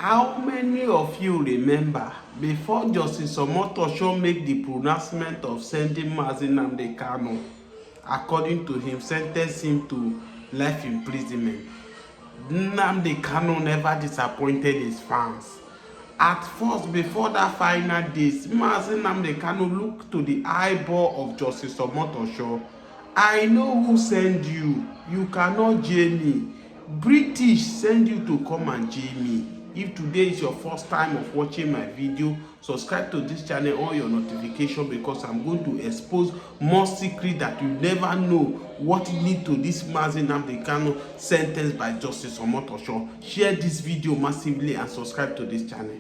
How many of you remember before Justice Omotosho make the pronouncement of sending Nnamdi Kanu, according to him, sentenced him to life imprisonment? Nnamdi Kanu never disappointed his fans. At first, before that final days, Nnamdi Kanu looked to the eyeball of Justice Omotosho. I know who sent you. You cannot jail me. British send you to come and jail me. If today is your first time of watching my video, subscribe to this channel on your notification, because I'm going to expose more secrets that you never know what lead to this Nnamdi Kanu sentence by Justice Omotosho. Share this video massively and subscribe to this channel.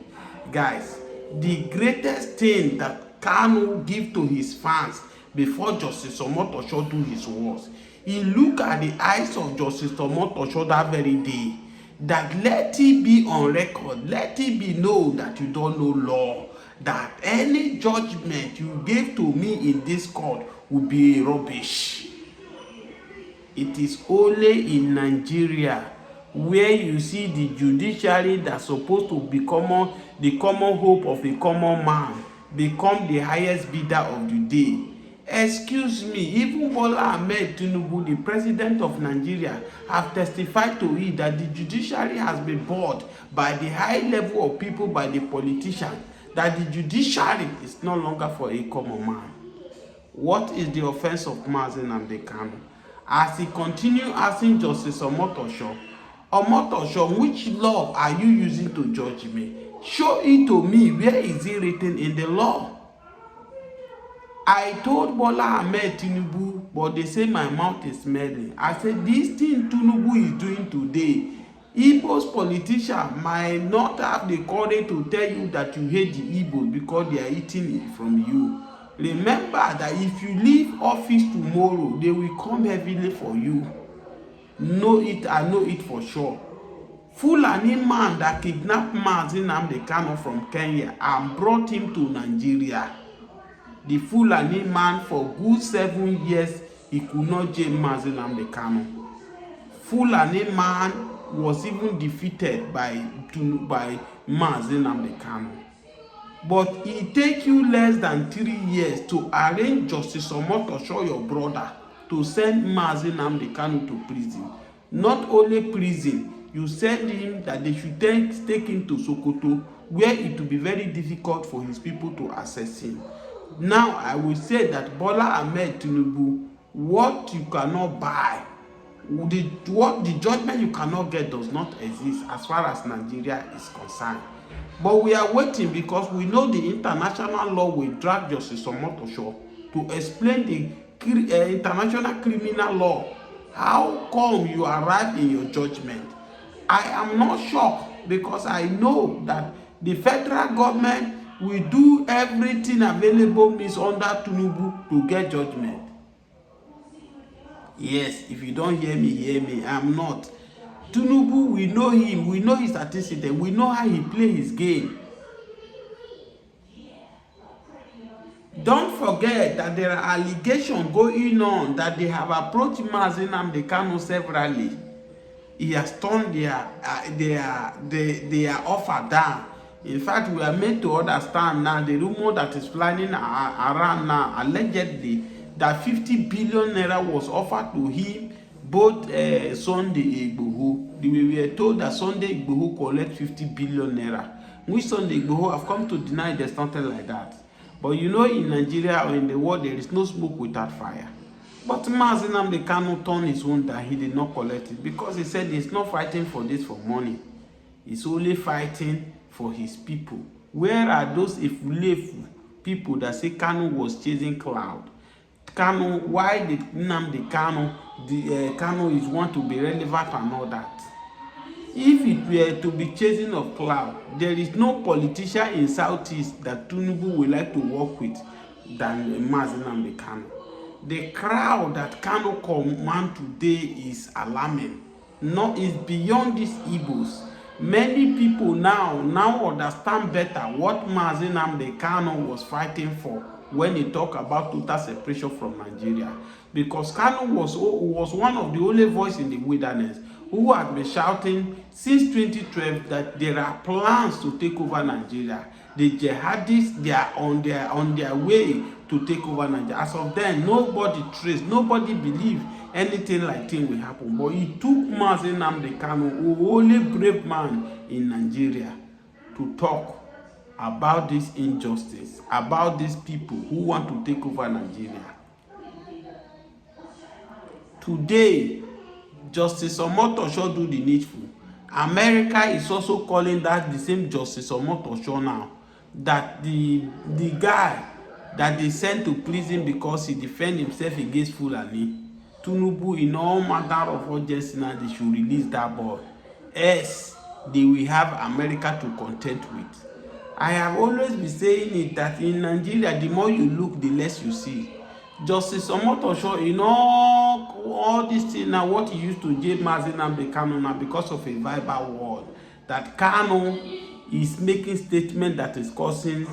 Guys, the greatest thing that Kanu give to his fans before Justice Omotosho do his worst, he look at the eyes of Justice Omotosho that very day, that let it be on record, let it be known that you don't know law, that any judgment you gave to me in this court will be rubbish. It is only in Nigeria where you see the judiciary that's supposed to become the common hope of a common man become the highest bidder of the day. Excuse me, even Bola Ahmed Tinubu, the president of Nigeria, have testified to it that the judiciary has been bought by the high level of people, by the politicians, that the judiciary is no longer for a common man. What is the offense of Nnamdi Kanu? As he continues asking Justice Omotosho, which law are you using to judge me? Show it to me. Where is it written in the law? I told Bola Ahmed Tinubu, but they say my mouth is smelling. I said, this thing Tinubu is doing today, Ipob politicians might not have the courage to tell you that you hate the Ipob because they are eating it from you. Remember that if you leave office tomorrow, they will come heavily for you. Know it, I know it for sure. Fulani man that kidnapped Nnamdi Kanu from Kenya and brought him to Nigeria. The Fulani man, for good 7 years, he could not jail Nnamdi Kanu. Fulani man was even defeated by Nnamdi Kanu. But it take you less than 3 years to arrange Justice Omotosho, your brother, to send Nnamdi Kanu to prison. Not only prison, you send him that they should take him to Sokoto, where it will be very difficult for his people to access him. Now, I will say that Bola Ahmed Tinubu, what you cannot buy, the judgment you cannot get does not exist as far as Nigeria is concerned. But we are waiting because we know the international law will drag Justice Omotosho to explain the international criminal law. How come you arrive in your judgment? I am not shocked because I know that the federal government will do everything available means under Tinubu to get judgment. Yes, if you don't hear me, I'm not. Tinubu, we know him, we know his statistics, we know how he play his game. Don't forget that there are allegations going on that they have approached Nnamdi Kanu severally. He has turned their offer down. In fact, we are made to understand now the rumor that is flying around now, allegedly, that 50 billion naira was offered to him, both Sunday Igboho. We were told that Sunday Igboho collect 50 billion naira. Which Sunday Igboho have come to deny there's nothing like that. But you know, in Nigeria or in the world, there is no smoke without fire. But Nnamdi Kanu turned his own that he did not collect it because he said he's not fighting for this for money. He's only fighting for his people. Where are those Ifulefu people that say Kanu was chasing cloud? Kanu, why did Nnamdi Kanu, Kanu is want to be relevant and all that? If it were to be chasing of cloud, there is no politician in Southeast that Tinubu would like to work with than Nnamdi Kanu. The crowd that Kanu command today is alarming. No, it's beyond these Igbos. Many people now understand better what Nnamdi Kanu was fighting for when he talked about total separation from Nigeria. Because Kanu was one of the only voices in the wilderness who had been shouting since 2012 that there are plans to take over Nigeria. The jihadists, they are on their way to take over Nigeria. As of then, nobody traced, nobody believed anything like thing will happen. But it took Nnamdi Kanu, the only brave man in Nigeria, to talk about this injustice, about these people who want to take over Nigeria. Today, Justice Omotosho do the needful. America is also calling that the same Justice Omotosho now. That the guy that they sent to prison because he defended himself against Fulani. Tinubu, in all matter of urgency now, they should release that boy. Else, they will have America to contend with. I have always been saying it that in Nigeria, the more you look, the less you see. Justice Omotosho, in all these things now, what he used to jail Nnamdi Kanu now because of a verbal word, that Kanu is making statement that is causing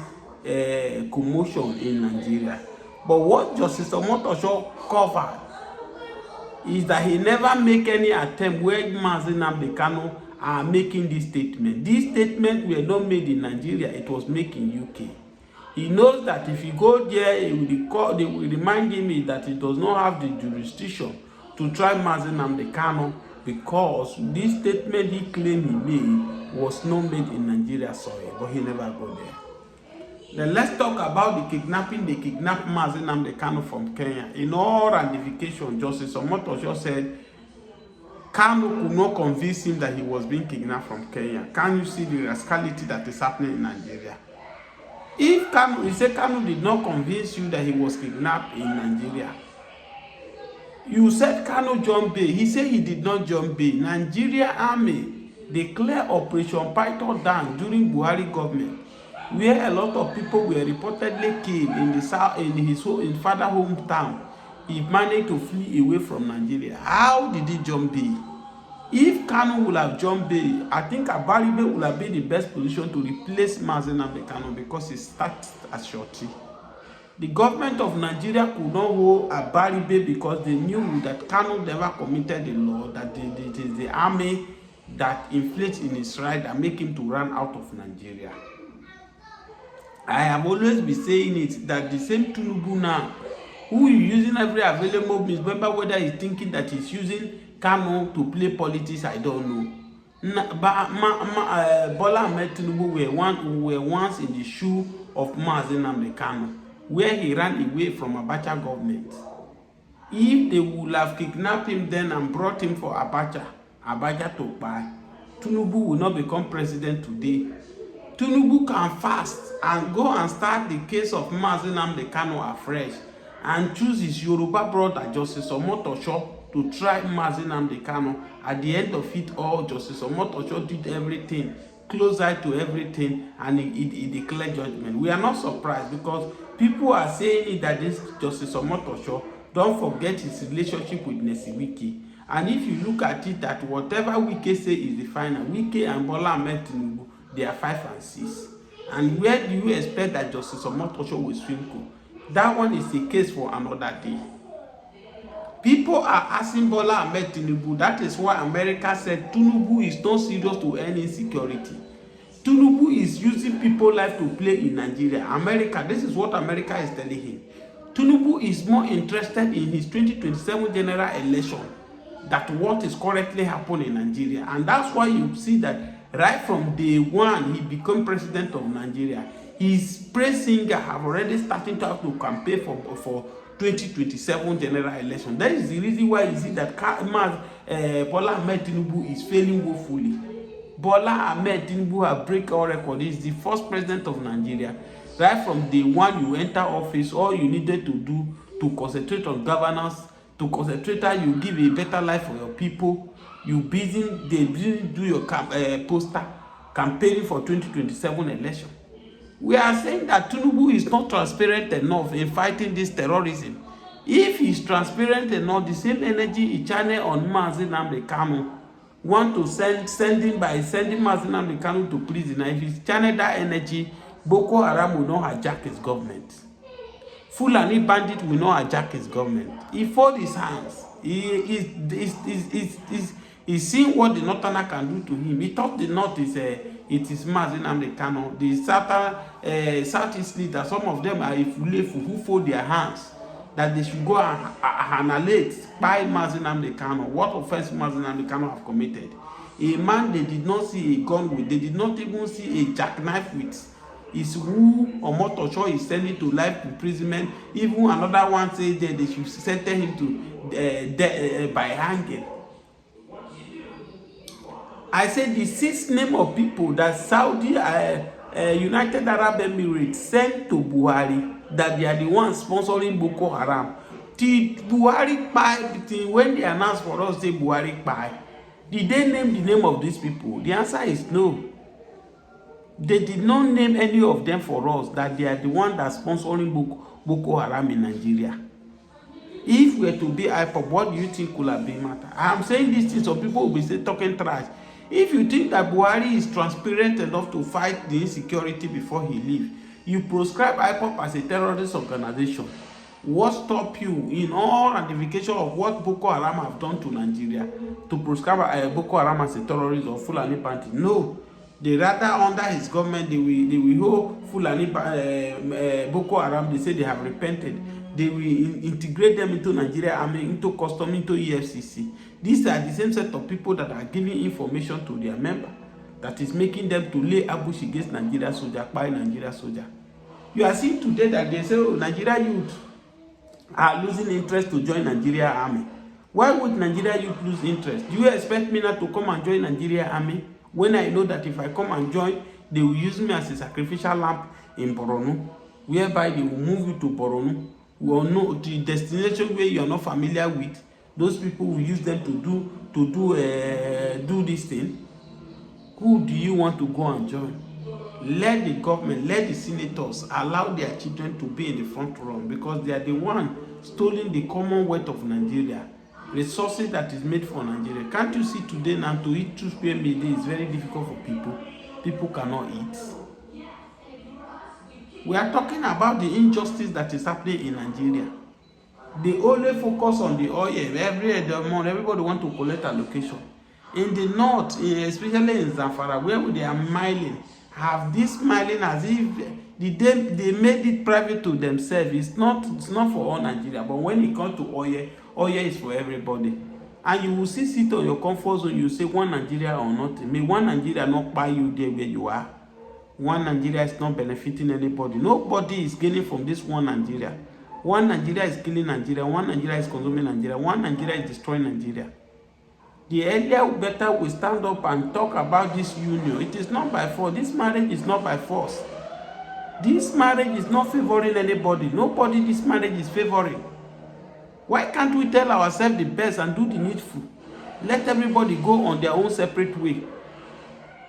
commotion in Nigeria. But what Justice Omotosho covered is that he never make any attempt where Nnamdi Kanu are making this statement. These statements were not made in Nigeria, it was made in UK. He knows that if you go there, they will remind him that he does not have the jurisdiction to try Nnamdi Kanu because this statement he claimed he made was not made in Nigeria soil, but he never go there. Then let's talk about the kidnapping. They kidnapped Nnamdi Kanu from Kenya. In all ramifications, Justice Omotosho said Kanu could not convince him that he was being kidnapped from Kenya. Can you see the rascality that is happening in Nigeria? If Kanu, he said Kanu did not convince you that he was kidnapped in Nigeria. You said Kanu jumped bail. He said he did not jump bail. Nigeria Army declared Operation Python down during Buhari government, where a lot of people were reportedly killed in the south, in his father hometown. He managed to flee away from Nigeria. How did he jump bail? If Kanu would have jumped bail, I think Abaribe would have been the best position to replace Nnamdi Kanu because he started as shorty. The government of Nigeria could not hold Abaribe because they knew that Kanu never committed the law, that it is the army that inflates in his right and make him to run out of Nigeria. I have always been saying it that the same Tinubu now, who is using every available means, remember whether he's thinking that he's using Kanu to play politics, I don't know. Bola Ahmed Tinubu were once in the shoe of Nnamdi Kanu, where he ran away from Abacha government. If they would have kidnapped him then and brought him for Abacha to buy, Tinubu will not become president today. Tinubu can fast and go and start the case of Nnamdi Kanu afresh and choose his Yoruba brother Justice Omotosho to try Nnamdi Kanu. At the end of it all, Justice Omotosho did everything, close eye to everything, and he declared judgment. We are not surprised because people are saying that this Justice Omotosho, don't forget his relationship with Nesiwike. And if you look at it, that whatever Wike say is the final, Wike and Bola Ahmed Tinubu, they are 5 and 6. And where do you expect that Justice Omotosho will swim to? That one is a case for another day. People are asking Bola Ahmed Tinubu. That is why America said Tinubu is not serious to any security. Tinubu is using people's life to play in Nigeria. America, this is what America is telling him. Tinubu is more interested in his 2027 general election than what is currently happening in Nigeria. And that's why you see that right from day one he became president of Nigeria. His praise singer have already started to have to campaign for 2027 general election. That is the reason why you see that Bola Ahmed Tinubu is failing woefully. Bola Ahmed Tinubu has break all records. He is the first president of Nigeria. Right from day one you enter office, all you needed to do to concentrate on governance, to concentrate how you give a better life for your people. They busy do your poster campaigning for 2027 election. We are saying that Tinubu is not transparent enough in fighting this terrorism. If he's transparent enough, the same energy he channel on Nnamdi Kanu want to send him by sending Nnamdi Kanu to prison. Now, if he channel that energy, Boko Haram will not hijack his government. Fulani bandit will not hijack his government. He fold his hands. He's seeing what the Northerner can do to him. He thought the North is it is Nnamdi Kanu. The Southern Southeast leaders, some of them are who fold their hands that they should go and annihilate by Nnamdi Kanu. What offense Nnamdi Kanu have committed? A man they did not see a gun with, they did not even see a jackknife with, is who Omotosho is sending to life imprisonment. Even another one says that they should sentence him to by hanging. I said the 6 name of people that Saudi United Arab Emirates sent to Buhari, that they are the ones sponsoring Boko Haram. Till Buhari buy, when they announced for us, say Buhari buy, did they name the name of these people? The answer is no. They did not name any of them for us, that they are the one that sponsoring Boko Haram in Nigeria. If we were to be Ipob, what do you think could have been matter? I am saying these things so people will be still talking trash. If you think that Buhari is transparent enough to fight the insecurity before he leaves, you proscribe Ipob as a terrorist organization. What stop you in all ratification of what Boko Haram have done to Nigeria to proscribe Boko Haram as a terrorist or Fulani party? No. They rather under his government, they will hold Fulani Boko Haram. They say they have repented. They will integrate them into Nigeria army, into custom, into EFCC. These are the same set of people that are giving information to their member, that is making them to lay ambush against Nigeria soldier, by Nigeria soldier. You are seeing today that they say, oh, Nigeria youth are losing interest to join Nigeria army. Why would Nigeria youth lose interest? Do you expect me not to come and join Nigeria army when I know that if I come and join, they will use me as a sacrificial lamb in Borno, whereby they will move you to Borno? Will know the destination where you are not familiar with. Those people will use them to do this thing. Who do you want to go and join? Let the government, let the senators allow their children to be in the front row, because they are the one stealing the commonwealth of Nigeria, resources that is made for Nigeria. Can't you see today now, to eat 2 square meal a day is very difficult for people. People cannot eat. We are talking about the injustice that is happening in Nigeria. They only focus on the oil. Every month, everybody want to collect allocation. In the north, especially in Zamfara, where they are mining, have this mining as if they made it private to themselves. It's not for all Nigeria. But when it comes to oil is for everybody. And you will sit on your comfort zone. You say one Nigeria or nothing. May one Nigeria not buy you there where you are. One Nigeria is not benefiting anybody. Nobody is gaining from this one Nigeria. One Nigeria is killing Nigeria. One Nigeria is consuming Nigeria. One Nigeria is destroying Nigeria. The earlier better we stand up and talk about this union. It is not by force. This marriage is not by force. This marriage is not favoring anybody. Nobody this marriage is favoring. Why can't we tell ourselves the best and do the needful? Let everybody go on their own separate way.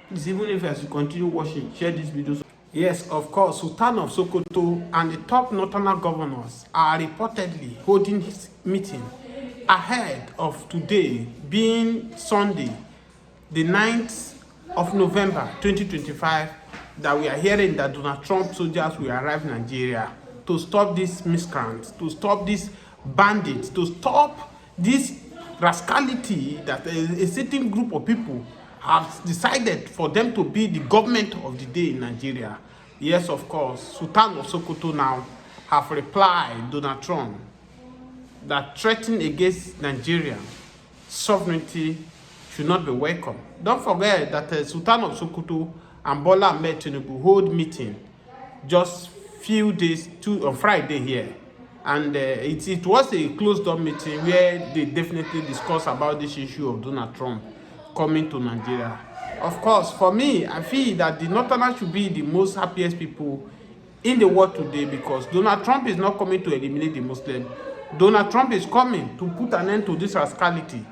Please, even if as you continue watching, share this video. Yes, of course, Sultan of Sokoto and the top northern governors are reportedly holding his meeting ahead of today being Sunday, the 9th of November 2025, that we are hearing that Donald Trump soldiers will arrive in Nigeria to stop these miscreants, to stop these bandits, to stop this rascality that a certain group of people have decided for them to be the government of the day in Nigeria. Yes, of course, Sultan of Sokoto now have replied Donald Trump that threatening against Nigeria sovereignty should not be welcome. Don't forget that Sultan of Sokoto and Bola Ahmed Tinubu hold meeting just few days on Friday here, and it was a closed-door meeting where they definitely discuss about this issue of Donald Trump coming to Nigeria. Of course, for me, I feel that the Northerners should be the most happiest people in the world today, because Donald Trump is not coming to eliminate the Muslim. Donald Trump is coming to put an end to this rascality.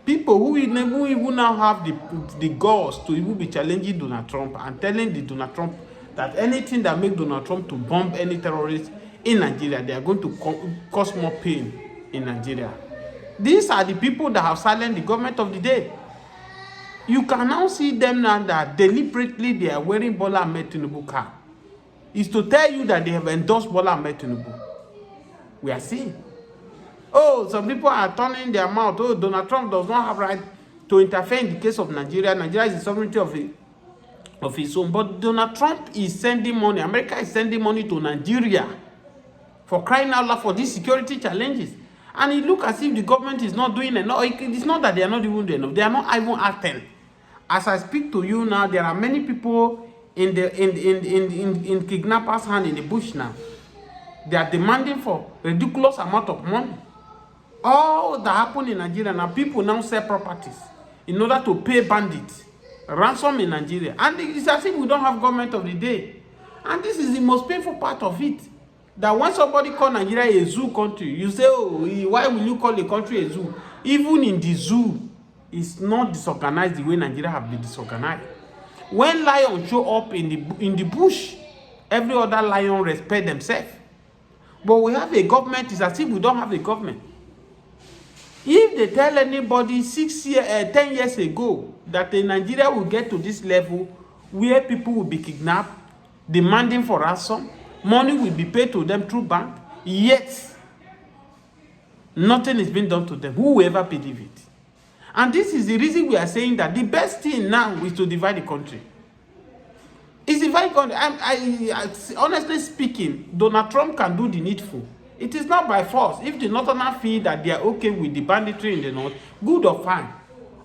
People who even now have the guts to even be challenging Donald Trump and telling the Donald Trump that anything that makes Donald Trump to bomb any terrorist in Nigeria, they are going to cause more pain in Nigeria. These are the people that have silenced the government of the day. You can now see them now that deliberately they are wearing Bola Ahmed Tinubu cap. It's to tell you that they have endorsed Bola Ahmed Tinubu. We are seeing. Oh, some people are turning their mouth. Oh, Donald Trump does not have right to interfere in the case of Nigeria. Nigeria is the sovereignty of its own. But Donald Trump is sending money. America is sending money to Nigeria for crying out loud for these security challenges. And it looks as if the government is not doing enough. It's not that they are not even doing enough. They are not even acting. As I speak to you now, there are many people in kidnappers' hand in the bush now. They are demanding for ridiculous amount of money. All that happened in Nigeria now, people now sell properties in order to pay bandits ransom in Nigeria. And it's as if we don't have government of the day. And this is the most painful part of it. That when somebody call Nigeria a zoo country, you say, oh, why will you call the country a zoo? Even in the zoo, it's not disorganized the way Nigeria have been disorganized. When lions show up in the bush, every other lion respect themselves. But we have a government, it's as if we don't have a government. If they tell anybody 10 years ago that Nigeria will get to this level where people will be kidnapped, demanding for ransom, money will be paid to them through bank, yet nothing is being done to them, who will ever believe it? And this is the reason we are saying that the best thing now is to divide the country. It's divide the country. I honestly speaking, Donald Trump can do the needful. It is not by force. If the Northerners feel that they are okay with the banditry in the North, good or fine.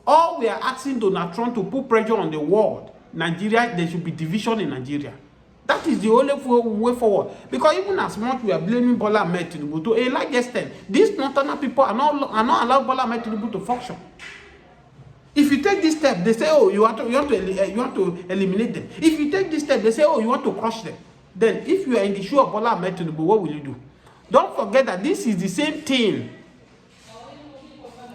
All we are asking Donald Trump to put pressure on the world, Nigeria, there should be division in Nigeria. That is the only way forward. Because even as much we are blaming Bola Ahmed Tinubu, to a large extent, these Northern people are not allowed Bola Ahmed Tinubu to function. If you take this step, they say, oh, you want to eliminate them. If you take this step, they say, oh, you want to crush them. Then, if you are in the shoe of Bola Ahmed Tinubu, what will you do? Don't forget that this is the same thing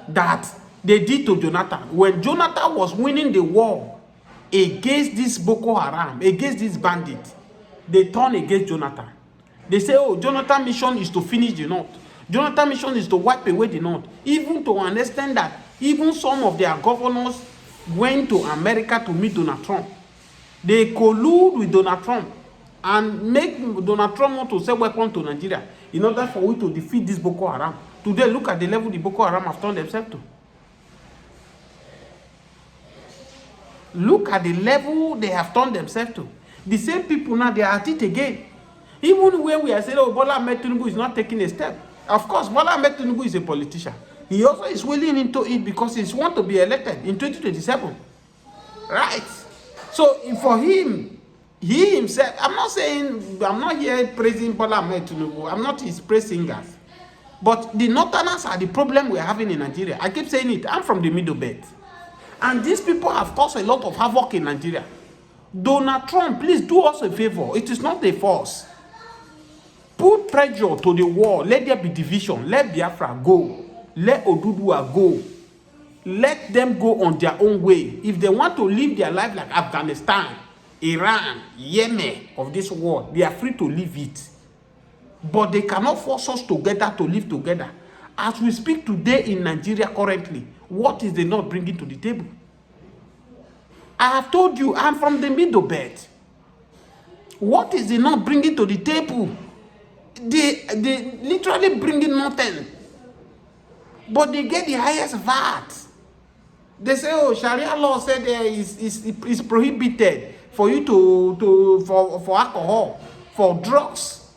that they did to Jonathan. When Jonathan was winning the war against this Boko Haram, against this bandit, they turned against Jonathan. They say, oh, Jonathan's mission is to finish the North. Jonathan's mission is to wipe away the North. Even to understand that even some of their governors went to America to meet Donald Trump. They collude with Donald Trump and make Donald Trump want to sell weapons to Nigeria in order for we to defeat this Boko Haram. Today, look at the level the Boko Haram have turned themselves to. Look at the level they have turned themselves to. The same people now, they are at it again. Even when we are saying, oh, Bola Ahmed Tinubu is not taking a step. Of course, Bola Ahmed Tinubu is a politician. He also is willing into it because he wants to be elected in 2027. Right? So, for him, he himself, I'm not here praising Bola Ahmed Tinubu. I'm not his praise singers. But the Northerners are the problem we're having in Nigeria. I keep saying it. I'm from the Middle Belt. And these people have caused a lot of havoc in Nigeria. Donald Trump, please do us a favor. It is not a force. Put pressure to the war. Let there be division. Let Biafra go. Let Oduduwa go. Let them go on their own way. If they want to live their life like Afghanistan, Iran, Yemen of this world, they are free to live it. But they cannot force us together to live together. As we speak today in Nigeria currently, what is the North bringing to the table? I have told you, I'm from the Middle Belt. What is the North bringing to the table? They literally bringing nothing. But they get the highest VAT. They say, oh, Sharia law said it's prohibited for you for alcohol, for drugs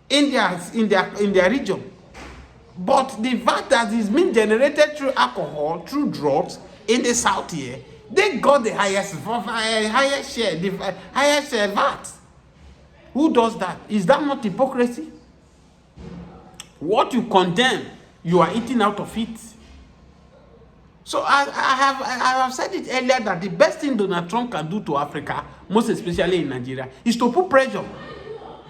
in their region. But the VAT that is being generated through alcohol, through drugs in the south here, they got the highest share, VAT. Who does that? Is that not hypocrisy? What you condemn, you are eating out of it. So I have said it earlier that the best thing Donald Trump can do to Africa, most especially in Nigeria, is to put pressure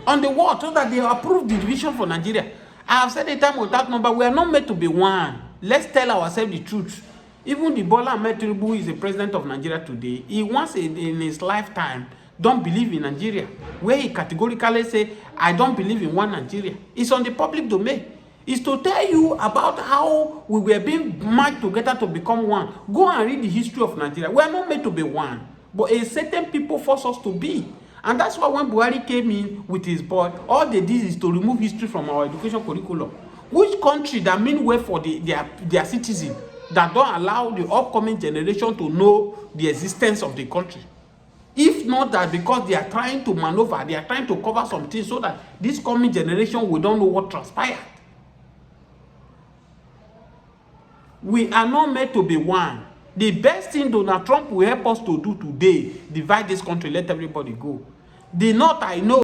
on the world so that they approve the division for Nigeria. I have said it time without number, we are not meant to be one. Let's tell ourselves the truth. Even the Bola Ahmed Tinubu, who is the president of Nigeria today, he once in his lifetime don't believe in Nigeria, where he categorically say, I don't believe in one Nigeria. It's on the public domain. It's to tell you about how we were being merged together to become one. Go and read the history of Nigeria. We are not meant to be one, but a certain people force us to be. And that's why when Buhari came in with his boy, all they did is to remove history from our education curriculum. Which country that mean well for their citizens that don't allow the upcoming generation to know the existence of the country. If not that, because they are trying to maneuver, they are trying to cover some things so that this coming generation will don't know what transpired. We are not meant to be one. The best thing Donald Trump will help us to do today, divide this country, let everybody go. The North, I know.